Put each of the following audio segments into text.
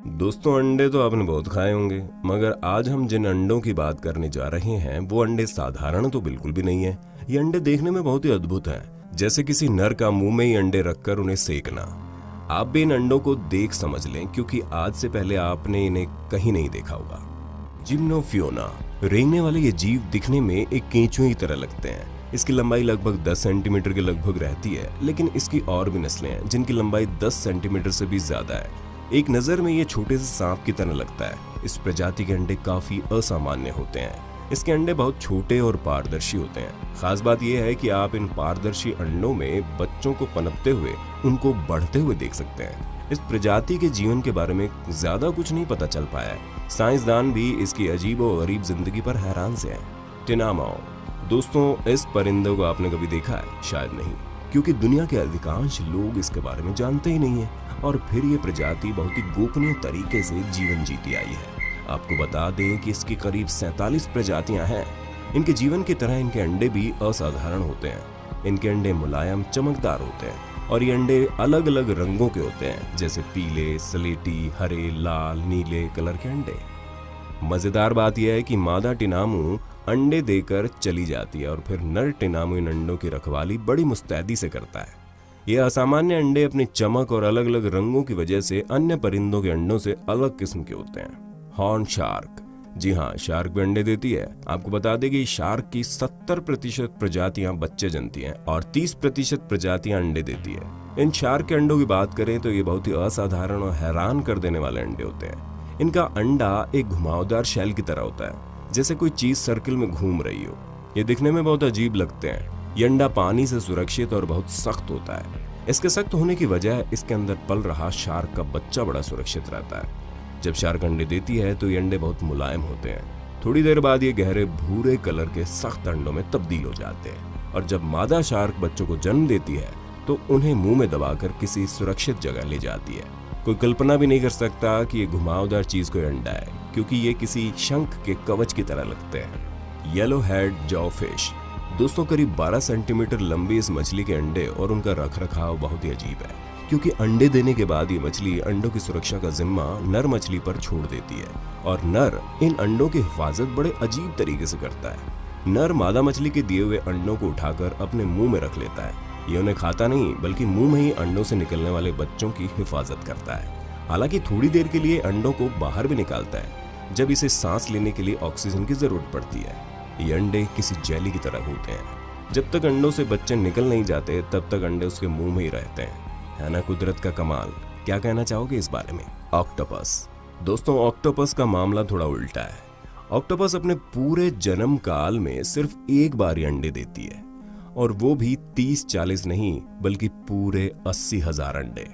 दोस्तों, अंडे तो आपने बहुत खाए होंगे, मगर आज हम जिन अंडों की बात करने जा रहे हैं वो अंडे साधारण तो बिल्कुल भी नहीं है। ये अंडे देखने में बहुत ही अद्भुत हैं, जैसे किसी नर का मुंह में ही अंडे रखकर उन्हें सेकना। आप भी इन अंडों को देख समझ लें, क्योंकि आज से पहले आपने इन्हें कहीं नहीं देखा होगा। जिम्नोफियोना रेंगने वाले ये जीव दिखने में एक केंचुए की तरह लगते हैं। इसकी लंबाई लगभग 10 सेंटीमीटर के लगभग रहती है, लेकिन इसकी और भी नस्लें हैं जिनकी लंबाई 10 सेंटीमीटर से भी ज्यादा है। एक नजर में ये छोटे से सांप की तरह लगता है। इस प्रजाति के अंडे काफी असामान्य होते हैं। इसके अंडे बहुत छोटे और पारदर्शी होते हैं। खास बात यह है कि आप इन पारदर्शी अंडों में बच्चों को पनपते हुए, उनको बढ़ते हुए देख सकते हैं। इस प्रजाति के जीवन के बारे में ज्यादा कुछ नहीं पता चल पाया है। साइंसदान भी इसकी अजीब और गरीब जिंदगी पर हैरान से हैं। टिनामाओ, दोस्तों, इस परिंदे को आपने कभी देखा है? शायद नहीं, क्योंकि दुनिया के अधिकांश लोग इसके बारे में जानते ही नहीं है। और फिर ये प्रजाति बहुत ही गोपनीय तरीके से जीवन जीती आई है। आपको बता दें कि इसकी करीब 47 प्रजातियां हैं। इनके जीवन की तरह इनके अंडे भी असाधारण होते हैं। इनके अंडे मुलायम, चमकदार होते हैं और ये अंडे अलग अलग रंगों के होते हैं, जैसे पीले, स्लेटी, हरे, लाल, नीले कलर के अंडे। मजेदार बात यह है कि मादा टिनामू अंडे देकर चली जाती है और फिर नर टिनामू इन अंडों की रखवाली बड़ी मुस्तैदी से करता है। ये असामान्य अंडे अपनी चमक और अलग अलग रंगों की वजह से अन्य परिंदों के अंडों से अलग किस्म के होते हैं। हॉर्न शार्क, जी हाँ, शार्क भी अंडे देती है। आपको बता दें कि शार्क की 70% प्रजातियां बच्चे जनती हैं और 30% प्रजातियां अंडे देती है। इन शार्क के अंडों की बात करें तो ये बहुत ही असाधारण और हैरान कर देने वाले अंडे होते हैं। इनका अंडा एक घुमावदार शैल की तरह होता है, जैसे कोई चीज सर्किल में घूम रही हो। ये दिखने में बहुत अजीब लगते हैं। ये अंडा पानी से सुरक्षित और बहुत सख्त होता है। इसके सख्त होने की वजह इसके अंदर पल रहा शार्क का बच्चा बड़ा सुरक्षित रहता है। जब शार्क अंडे देती है तो ये अंडे बहुत मुलायम होते हैं। थोड़ी देर बाद ये गहरे भूरे कलर के सख्त अंडों में तब्दील हो जाते हैं और जब मादा शार्क बच्चों को जन्म देती है तो उन्हें मुंह में दबाकर किसी सुरक्षित जगह ले जाती है। कोई कल्पना भी नहीं कर सकता कि ये घुमावदार चीज कोई अंडा है, क्योंकि ये किसी शंख के कवच की तरह लगते हैं। येलो हेड जॉफिश, दोस्तों, करीब 12 सेंटीमीटर लंबी इस मछली के अंडे और उनका रखरखाव बहुत ही अजीब है, क्योंकि अंडे देने के बाद ये मछली अंडों की सुरक्षा का जिम्मा नर मछली पर छोड़ देती है और नर इन अंडों की हिफाजत बड़े अजीब तरीके से करता है। नर मादा मछली के दिए हुए अंडों को उठाकर अपने मुंह में रख लेता है। ये उन्हें खाता नहीं, बल्कि मुंह में ही अंडों से निकलने वाले बच्चों की हिफाजत करता है। हालांकि थोड़ी देर के लिए अंडों को बाहर भी निकालता है, जब इसे सांस लेने के लिए ऑक्सीजन की जरूरत पड़ती है। ये अंडे किसी जेली की तरह होते हैं। जब तक अंडों से बच्चे निकल नहीं जाते तब तक अंडे उसके मुंह में ही रहते हैं। है ना कुदरत का कमाल? क्या कहना चाहोगे इस बारे में? ऑक्टोपस, दोस्तों, ऑक्टोपस का मामला थोड़ा उल्टा है। ऑक्टोपस अपने पूरे जन्म काल में सिर्फ एक बार ही अंडे देती है, और वो भी 30-40 नहीं, बल्कि पूरे 80,000 अंडे।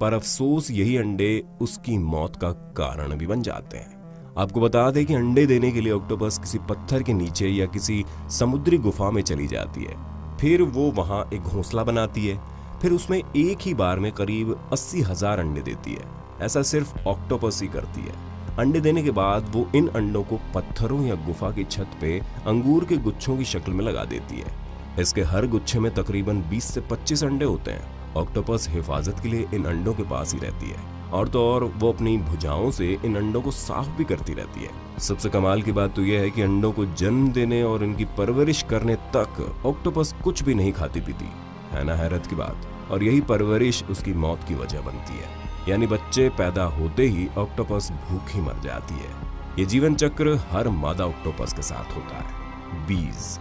पर अफसोस यही अंडे उसकी मौत का कारण भी बन जाते हैं। आपको बता दें कि अंडे देने के लिए ऑक्टोपस किसी पत्थर के नीचे या किसी समुद्री गुफा में चली जाती है। फिर वो वहां एक घोंसला बनाती है। फिर उसमें एक ही बार में करीब 80,000 अंडे देती है। ऐसा सिर्फ ऑक्टोपस ही करती है। अंडे देने के बाद वो इन अंडों को पत्थरों या गुफा की छत पे अंगूर के गुच्छों की शक्ल में लगा देती है। इसके हर गुच्छे में तकरीबन 20 से 25 अंडे होते हैं। ऑक्टोपस हिफाजत के लिए इन अंडों के पास ही रहती है, और तो और वो अपनी भुजाओं से इन अंडों को साफ भी करती रहती है। सबसे कमाल की बात तो यह है कि अंडों को जन्म देने और इनकी परवरिश करने तक ऑक्टोपस कुछ भी नहीं खाती पीती। है ना हैरत की बात? और यही परवरिश उसकी मौत की वजह बनती है। यानी बच्चे पैदा होते ही ऑक्टोपस भूखी मर जाती है। ये जीवन चक्र हर मादा ऑक्टोपस के साथ होता है। बीज,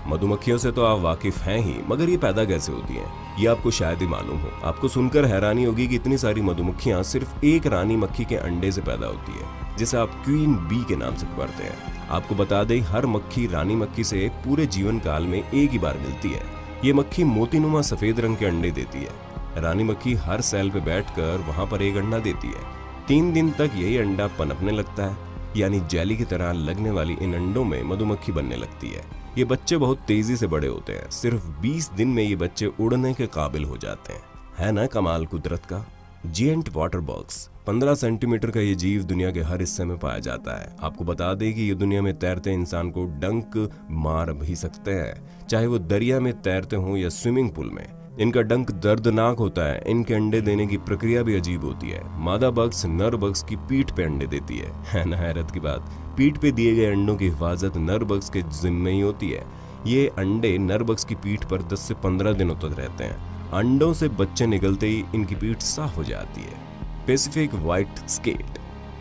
मधुमक्खियों से तो आप वाकिफ हैं ही, मगर ये पैदा कैसे होती हैं ये आपको शायद ही मालूम हो। आपको सुनकर हैरानी होगी कि इतनी सारी मधुमक्खियां सिर्फ एक रानी मक्खी के अंडे से पैदा होती है, जिसे आप क्वीन बी के नाम से पुकारते हैं। आपको बता दें, हर मक्खी रानी मक्खी से पूरे जीवन काल में एक ही बार मिलती है। ये मक्खी मोतीनुमा सफेद रंग के अंडे देती है। रानी मक्खी हर सेल पे बैठकर वहां पर एक अंडा देती है। 3 दिन तक यही अंडा पनपने लगता है, यानी जेली की तरह लगने वाली इन अंडों में मधुमक्खी बनने लगती है। ये बच्चे बहुत तेजी से बड़े होते हैं। सिर्फ 20 दिन में ये बच्चे उड़ने के काबिल हो जाते हैं। है ना कमाल कुदरत का? जिएंट वाटर बॉक्स, 15 सेंटीमीटर का ये जीव दुनिया के हर हिस्से में पाया जाता है। आपको बता दें कि ये दुनिया में तैरते इंसान को डंक मार भी सकते हैं, चाहे वो दरिया में तैरते हों या स्विमिंग पूल में। इनका डंक दर्दनाक होता है। इनके अंडे देने की प्रक्रिया भी अजीब होती है। मादा बग्स नर बग्स की पीठ पे अंडे देती है ना हैरत की बात। पीठ पे दिए गए अंडों की हिफाजत नर बग्स के जिम्मे ही होती है। ये अंडे नर बग्स की पीठ पर 10 से 15 दिनों तक रहते हैं। अंडों से बच्चे निकलते ही इनकी पीठ साफ हो जाती है। Pacific white skate.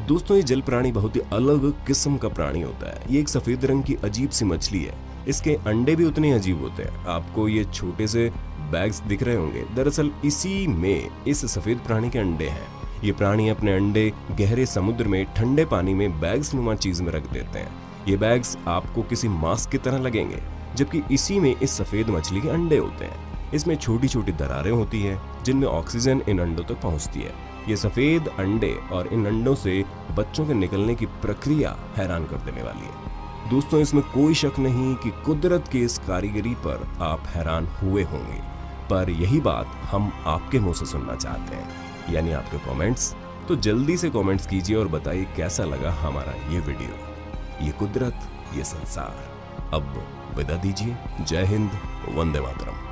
दोस्तों, ये जल प्राणी बहुत ही अलग किस्म का प्राणी होता है। ये एक सफेद रंग की अजीब सी मछली है। इसके अंडे भी उतने अजीब होते हैं। आपको ये छोटे से बैग्स दिख रहे होंगे, दरअसल इसी में इस सफेद प्राणी के अंडे हैं। ये प्राणी अपने अंडे गहरे समुद्र में ठंडे पानी में बैग्स नुमा चीज में रख देते हैं। ये बैग्स आपको किसी मास्क की तरह लगेंगे, जबकि इसी में इस सफेद मछली के अंडे होते हैं। इसमें छोटी छोटी दरारें होती है जिनमें ऑक्सीजन इन अंडों तक पहुंचती है। ये सफेद अंडे और इन अंडों से बच्चों के निकलने की प्रक्रिया हैरान कर देने वाली है। दोस्तों, इसमें कोई शक नहीं कि कुदरत की इस कारीगरी पर आप हैरान हुए होंगे, पर यही बात हम आपके मुंह से सुनना चाहते हैं, यानी आपके कमेंट्स। तो जल्दी से कमेंट्स कीजिए और बताइए कैसा लगा हमारा ये वीडियो। ये कुदरत, ये संसार। अब विदा दीजिए। जय हिंद, वंदे मातरम।